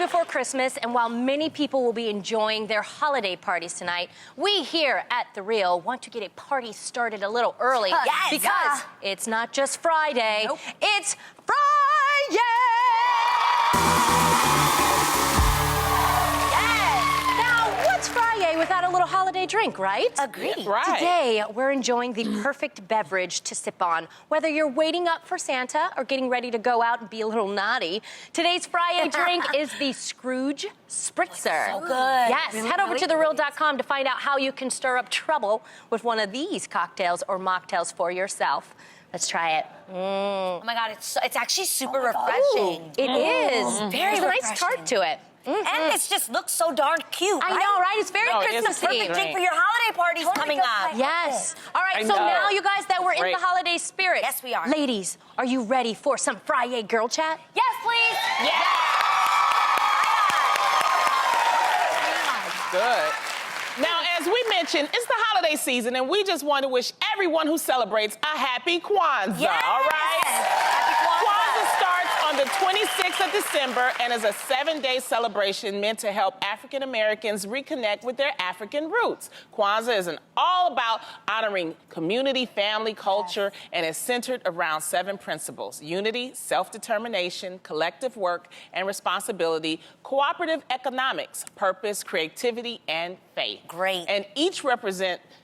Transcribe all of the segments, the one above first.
before Christmas, and while many people will be enjoying their holiday parties tonight, we here at The Real want to get a party started a little early. Yes. Because it's not just Friday, Nope. it's Friday! Friday without a little holiday drink, right? Agreed. Right. Today, we're enjoying the perfect beverage to sip on. Whether you're waiting up for Santa or getting ready to go out and be a little naughty, today's Friday drink is the Scrooge Spritzer. So good. Yes, Really, head over really to thereal.com to find out how you can stir up trouble with one of these cocktails or mocktails for yourself. Let's try it. Oh my God, it's actually super refreshing. It is. Very There's a nice refreshing. tart to it. And it just looks so darn cute. I know, right? It's very Christmassy. Perfect drink for your holiday parties coming up. Yes. All right, I so know. now, you guys, that we're in Great. the holiday spirit. Yes, we are. Ladies, are you ready for some Friday girl chat? Yes, please. Yeah. Good. Now, as we mentioned, it's the holiday season, and we just want to wish everyone who celebrates a happy Kwanzaa, Yes. all right? Happy Kwanzaa starts on the 26th of December and is a 7-day celebration meant to help African Americans reconnect with their African roots. Kwanzaa is all about honoring community, family, culture, and is centered around 7 principles: unity, self-determination, collective work and responsibility, cooperative economics, purpose, creativity, and faith. Great. And each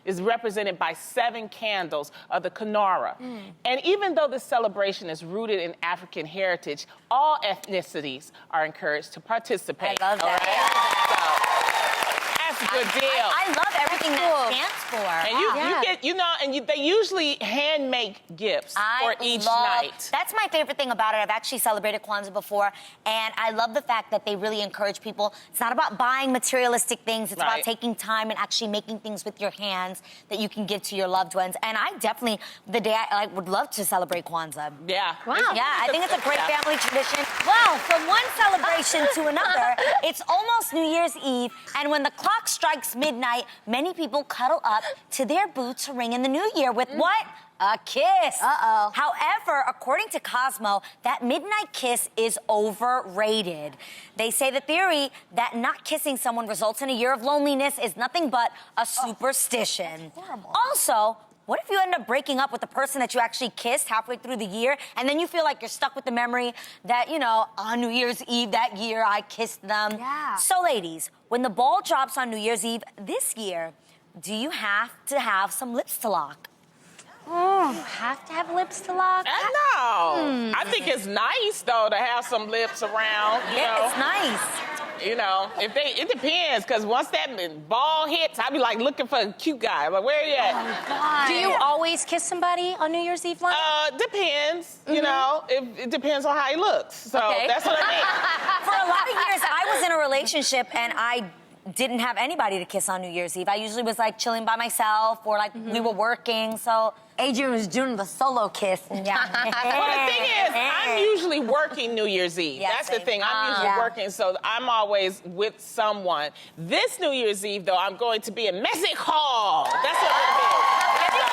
is represented by 7 candles of the Kinara. And even though this celebration is rooted in African heritage, all ethnicities are encouraged to participate. I love that. All right? So, that's a good deal. I love everything that stands for. And you get, they usually hand make gifts for each night. That's my favorite thing about it. I've actually celebrated Kwanzaa before, and I love the fact that they really encourage people. It's not about buying materialistic things. It's about taking time and actually making things with your hands that you can give to your loved ones. And I definitely, I would love to celebrate Kwanzaa. Yeah. Wow. Yeah, I think it's a great family tradition. Well, from one celebration to another, it's almost New Year's Eve, and when the clock strikes midnight, many people cuddle up to their boo to ring in the new year with what? A kiss. Uh-oh. However, according to Cosmo, that midnight kiss is overrated. They say the theory that not kissing someone results in a year of loneliness is nothing but a superstition. Horrible. Also, what if you end up breaking up with the person that you actually kissed halfway through the year, and then you feel like you're stuck with the memory that, on New Year's Eve that year, I kissed them? Yeah. So, ladies, when the ball drops on New Year's Eve this year, do you have to have some lips to lock? Oh, have to have lips to lock? No. I think it's nice, though, to have some lips around. Yeah, it's nice. It depends, because once that ball hits, I be like looking for a cute guy. Like, where are you at? God. Do you always kiss somebody on New Year's Eve lunch? Depends. It depends on how he looks. So that's what I mean. For a lot of years, I was in a relationship, and I didn't have anybody to kiss on New Year's Eve. I usually was like chilling by myself, or like we were working, so Adrian was doing the solo kiss. Yeah. Well, the thing is, I'm usually working New Year's Eve. Yeah, That's the same. thing. I'm usually working, so I'm always with someone. This New Year's Eve, though, I'm going to be in Mexico. That's what I'm going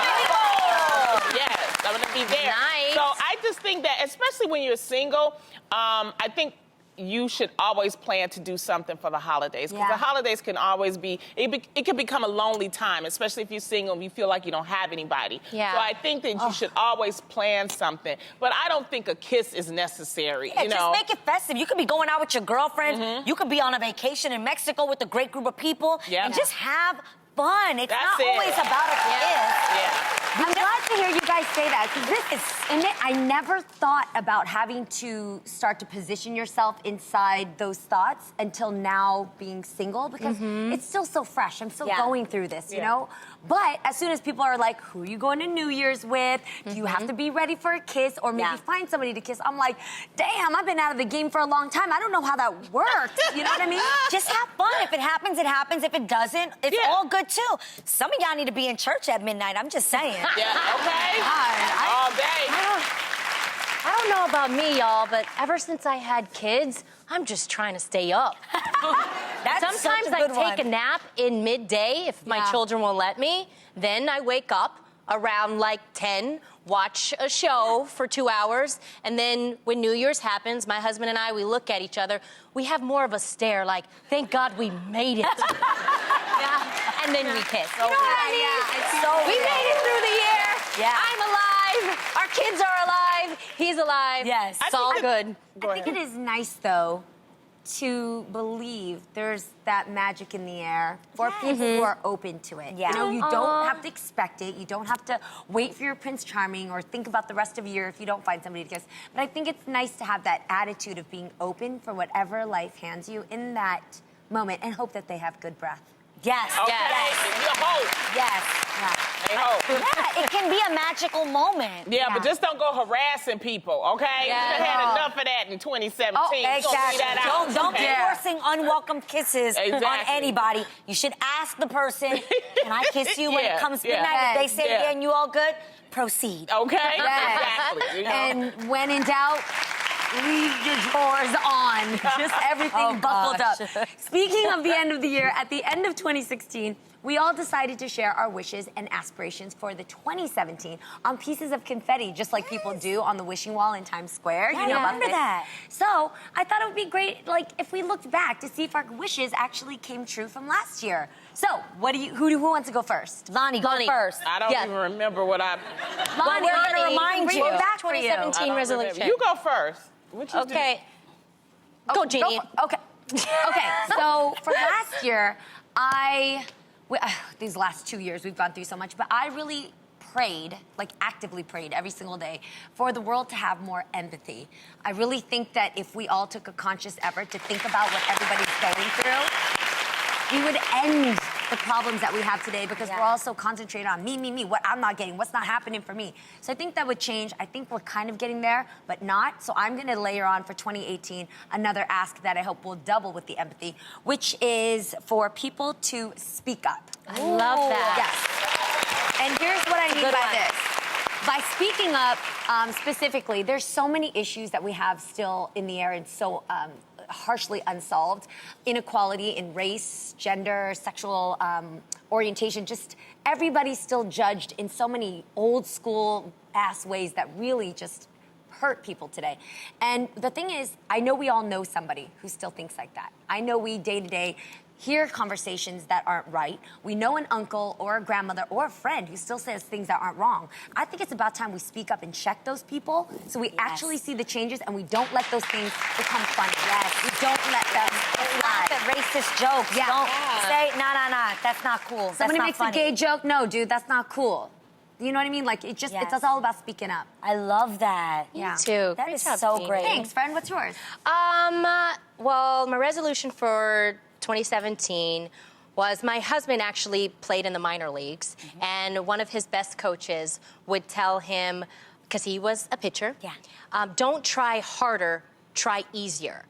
to be. Yes, I'm going to be there. Nice. So I just think that, especially when you're single, I think you should always plan to do something for the holidays, because the holidays can always be, it can become a lonely time, especially if you're single and you feel like you don't have anybody. Yeah. So I think that you should always plan something, but I don't think a kiss is necessary. Yeah, just make it festive. You could be going out with your girlfriend. You could be on a vacation in Mexico with a great group of people, and just have fun. It's not always about a kiss. I'm glad to hear you guys say that, because I never thought about having to start to position yourself inside those thoughts until now being single, because it's still so fresh. I'm still going through this, you know? But as soon as people are like, who are you going to New Year's with? Do you have to be ready for a kiss, or maybe find somebody to kiss? I'm like, damn, I've been out of the game for a long time. I don't know how that works. You know what I mean? Just have fun. If it happens, it happens. If it doesn't, it's all good too. Some of y'all need to be in church at midnight. I'm just saying. Yeah, okay. All day. I don't know about me, y'all, but ever since I had kids, I'm just trying to stay up. Sometimes I take a nap in midday if my children will let me. Then I wake up around like 10 watch a show for 2 hours, and then when New Year's happens, my husband and I, we look at each other. We have more of a stare, like, thank God we made it. Yeah. And then we kiss. You know what I mean? We made it through the year. Yeah. I'm alive. Our kids are alive. He's alive. Yes. It's all good. I think it is nice, though, to believe there's that magic in the air for people who are open to it. Yeah. You know, you don't have to expect it. You don't have to wait for your Prince Charming or think about the rest of the year if you don't find somebody to kiss. But I think it's nice to have that attitude of being open for whatever life hands you in that moment and hope that they have good breath. Yes. Okay. Yes. You hope. Yes. They hope. Yeah, it can be a magical moment. Yeah, but just don't go harassing people, okay? Yeah, You had enough of that in 2017. Oh, You gonna leave exactly. that out, Don't be okay? forcing unwelcome kisses on Exactly. anybody. You should ask the person, can I kiss you when Yeah, it comes yeah. midnight? If they say, Yeah. yeah, and you all good, proceed. Okay? Yes. Exactly. You know? And when in doubt, leave your drawers on. Just everything buckled up. Speaking of the end of the year, at the end of 2016, we all decided to share our wishes and aspirations for the 2017 on pieces of confetti, just like people do on the wishing wall in Times Square. Yeah, You know I about remember this? that. So I thought it would be great, like, if we looked back to see if our wishes actually came true from last year. So, who wants to go first? Lonnie, go Lonnie. first. I don't Yeah. even remember what I... Lonnie, we're gonna remind bring you. it back for you. 2017 I don't resolution. remember. You go first. What you do? Okay. Go, Jeannie. Okay. Okay. So for last year, these last 2 years we've gone through so much, but I really prayed, like actively prayed every single day for the world to have more empathy. I really think that if we all took a conscious effort to think about what everybody's going through, we would end the problems that we have today because we're all so concentrated on me, what I'm not getting, what's not happening for me. So I think that would change. I think we're kind of getting there, but not. So I'm going to layer on for 2018 another ask that I hope will double with the empathy, which is for people to speak up. I love that. Yes. And here's what I mean by this. By speaking up, specifically, there's so many issues that we have still in the air and so harshly unsolved. Inequality in race, gender, sexual orientation, just everybody's still judged in so many old school ass ways that really just hurt people today. And the thing is, I know we all know somebody who still thinks like that. I know we day to day hear conversations that aren't right. We know an uncle or a grandmother or a friend who still says things that aren't wrong. I think it's about time we speak up and check those people so we actually see the changes and we don't let those things become funny. Yes. We don't let them Laugh at racist jokes. Yeah. Don't Yeah. say, nah, that's not cool. Somebody that's makes not a funny. gay joke. No, dude, that's not cool. You know what I mean? Like, it's Yes. all about speaking up. I love that. Yeah. Too. That Great is job, so Jeannie. great. Thanks, friend. What's yours? Well, my resolution for 2017 was my husband actually played in the minor leagues, and one of his best coaches would tell him, because he was a pitcher, don't try harder, try easier.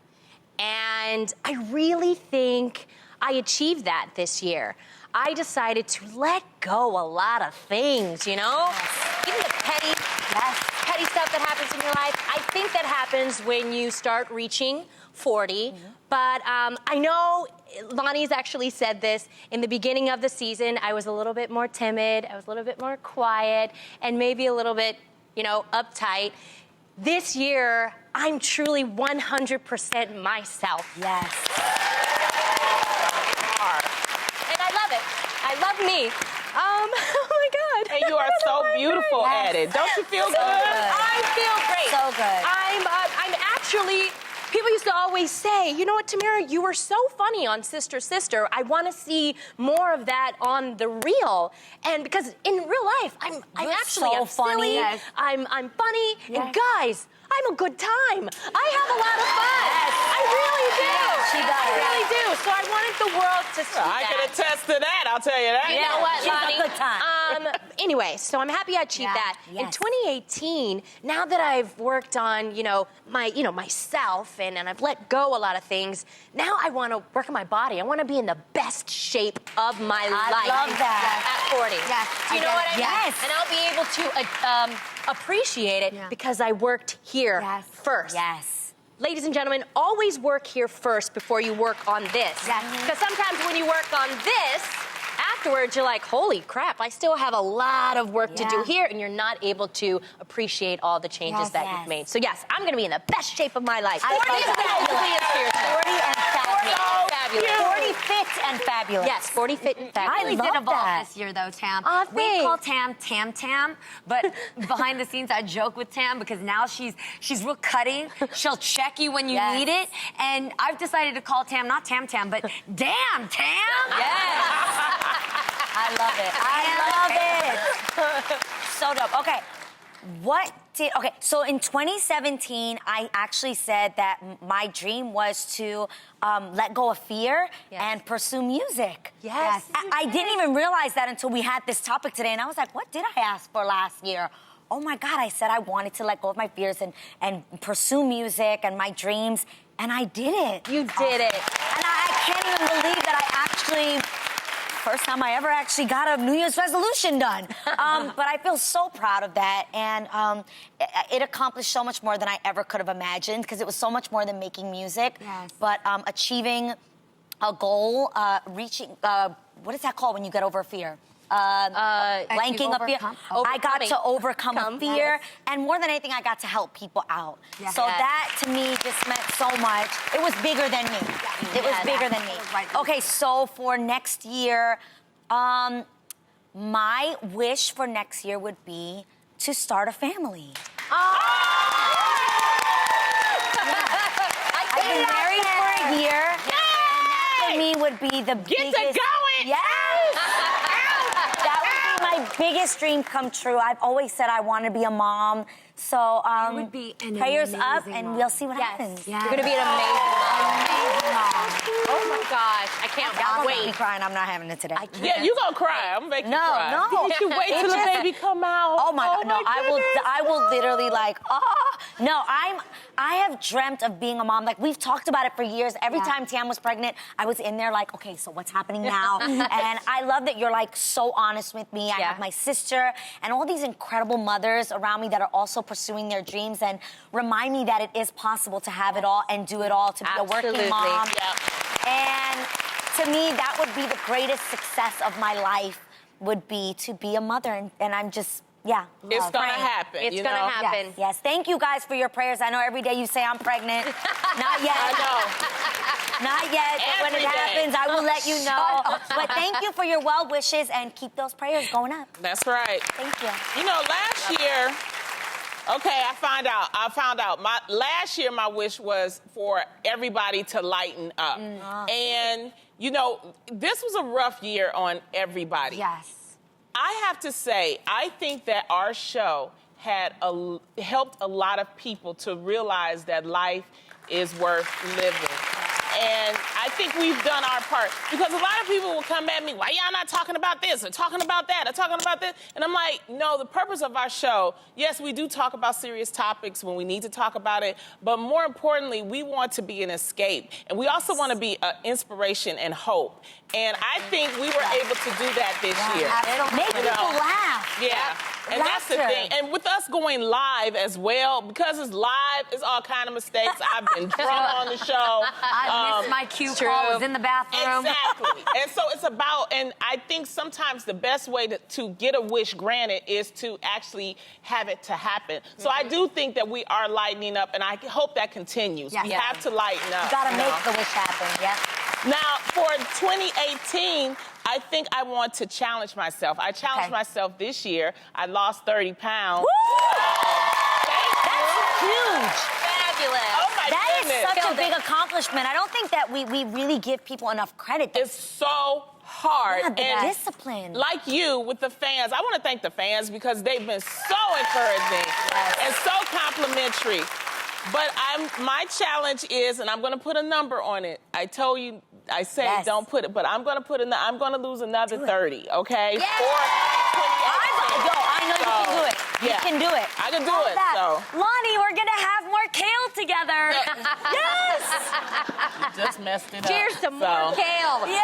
And I really think I achieved that this year. I decided to let go a lot of things, you know? Even the petty stuff that happens in your life. I think that happens when you start reaching 40. But I know Lonnie's actually said this. In the beginning of the season, I was a little bit more timid. I was a little bit more quiet and maybe a little bit, uptight. This year, I'm truly 100% myself. Yes. And I love it. I love me. Oh my God. And you are so beautiful at it. Don't you feel good? I feel great. So good. I'm actually. People used to always say, you know what, Tamara, you were so funny on Sister Sister. I want to see more of that on the reel. And because in real life, I'm actually so I'm funny. silly. Yes. I'm funny. And guys, I'm a good time. I have a lot of fun. I really do. She does. I really do. So I wanted the world to see I can that. attest to that, I'll tell you that. You know what, She's a Lonnie? good time. Anyway, so I'm happy I achieved that. In 2018, now that I've worked on, myself and I've let go a lot of things, now I want to work on my body. I want to be in the best shape of my life. I love that. At 40. Yes, Do you I know get what it. I mean? Yes. And I'll be able to appreciate it because I worked here first. Yes. Ladies and gentlemen, always work here first before you work on this. Yes. Because sometimes when you work on this, afterwards, you're like, holy crap, I still have a lot of work to do here, and you're not able to appreciate all the changes that you've made. So yes, I'm gonna be in the best shape of my life. 40 and fabulous. 40 fit and fabulous. Yes, 40 fit and fabulous. Kylie did evolve this year, though, Tam. We call Tam Tam, but behind the scenes, I joke with Tam because now she's real cutting. She'll check you when you need it, and I've decided to call Tam not Tam Tam, but Damn Tam. Yes. I love it. So dope. Okay. So in 2017, I actually said that my dream was to let go of fear and pursue music. Yes. I didn't even realize that until we had this topic today, and I was like, what did I ask for last year? Oh my God, I said I wanted to let go of my fears and pursue music and my dreams, and I did it. You did it. And I can't even believe that I actually... First time I ever actually got a New Year's resolution done. But I feel so proud of that. And it accomplished so much more than I ever could have imagined because it was so much more than making music. Yes. But achieving a goal, reaching, what is that called when you get over fear? Blanking a fear. I got to overcome a fear, and more than anything, I got to help people out. So that to me just meant so much. It was bigger than me. It was bigger than me. Okay, so for next year, my wish for next year would be to start a family. I've been married for a year, and that for me would be the biggest. Get to going! Yes! My biggest dream come true. I've always said I want to be a mom. So would be an prayers up, amazing and mom. we'll see what happens. You're gonna be an amazing mom. Oh my gosh, I can't Wait. wait. Crying. I'm not having it today. Yeah, you gonna cry. I'm gonna make you cry. No. You should wait till the baby come out. Oh my God, no, I will literally like, no, I have dreamt of being a mom. Like, we've talked about it for years. Every time Tam was pregnant, I was in there like, okay, so what's happening now? And I love that you're like so honest with me. I have my sister and all these incredible mothers around me that are also pursuing their dreams and remind me that it is possible to have it all and do it all, to be a working mom. And to me, that would be the greatest success of my life, would be to be a mother. And I'm just, it's gonna happen. It's gonna happen. Yes, thank you guys for your prayers. I know every day you say I'm pregnant. Not yet. I know. Not yet, but when it happens, I will let you know. But thank you for your well wishes, and keep those prayers going up. That's right. Thank you. You know, last year, I found out. Last year, my wish was for everybody to lighten up. And, you know, this was a rough year on everybody. Yes. I have to say, I think that our show had helped a lot of people to realize that life is worth living. And I think we've done our part. Because a lot of people will come at me, why y'all not talking about this or talking about that or talking about this? And I'm like, no, the purpose of our show, yes, we do talk about serious topics when we need to talk about it, but more importantly, we want to be an escape. And we also want to be an inspiration and hope. And I think we were able to do that this year. Make people laugh. Yeah. And that's the thing. And with us going live as well, because it's live, it's all kind of mistakes. I've been drunk on the show. I missed my cue call. I was in the bathroom. Exactly. And so it's about, and I think sometimes the best way to get a wish granted is to actually have it to happen. So I do think that we are lightening up, and I hope that continues. We have to lighten up. You gotta make the wish happen, Now, for 2018, I think I want to challenge myself. I challenged myself this year. I lost 30 pounds. Woo! That's huge. Fabulous. Oh, my goodness. That is such a big accomplishment. I don't think that we really give people enough credit. It's so hard. Yeah, the and discipline. Like you with the fans, I want to thank the fans because they've been so encouraging and so complimentary. But my challenge is, and I'm going to put a number on it. I told you, I say don't put it, but I'm going to I'm going to lose another 30, okay? Yes. For 2018. I know you can do it. You can do it. I can do it. So. Lonnie, we're gonna have more kale together. Yes. You just messed it up. Cheers to more kale. Yeah.